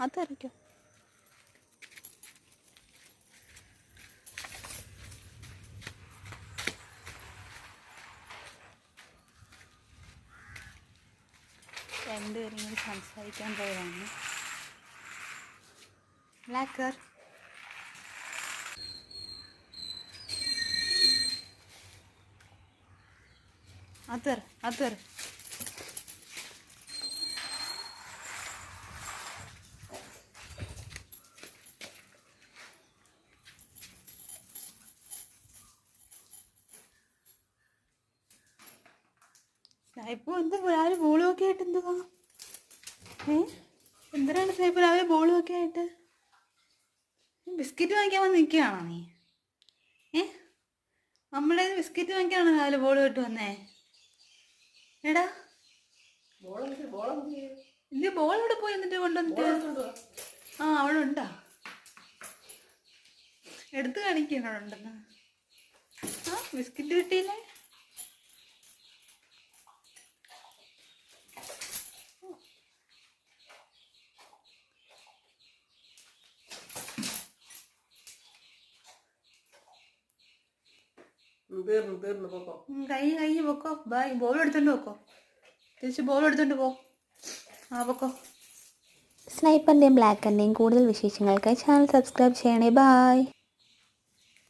അത് ഇറക്കോ. രണ്ടുപേരും കൂടി സംസാരിക്കാൻ പോയതാണ്. ബ്ലാക്കർ അതർ സായിപ്പ് എന്താ രാവിലെ ബോളും ഒക്കെ ആയിട്ട് എന്തുവാ? എന്തിനാണ് സായിപ്പ് രാവിലെ ബോളും ഒക്കെ ആയിട്ട്? ബിസ്ക്കറ്റ് വാങ്ങിക്കാൻ വന്ന് നിൽക്കുകയാണോ നീ? നമ്മുടെ ബിസ്ക്കറ്റ് വാങ്ങിക്കാണോ രാവിലെ ബോൾ ഇട്ട് വന്നേ? എടാ ഇല്ല, ബോൾ ഇവിടെ പോയി എന്നിട്ട് കൊണ്ടുവന്നിട്ട്. അവിടെ ഉണ്ടാ? എടുത്ത് കാണിക്കണോ ഉണ്ടെന്ന്? ബിസ്ക്കറ്റ് കിട്ടിയില്ലേ? കൈ പൊക്കോ. ബൈ, ബോൾ എടുത്തോണ്ട് പോക്കോ. തിരിച്ച് ബോൾ എടുത്തോണ്ട് പോ. പൊക്കോ. സ്നൈപ്പറിൻ്റെയും ബ്ലാക്കറിൻ്റെയും കൂടുതൽ വിശേഷങ്ങൾക്കായി ചാനൽ സബ്സ്ക്രൈബ് ചെയ്യണേ. ബായ്.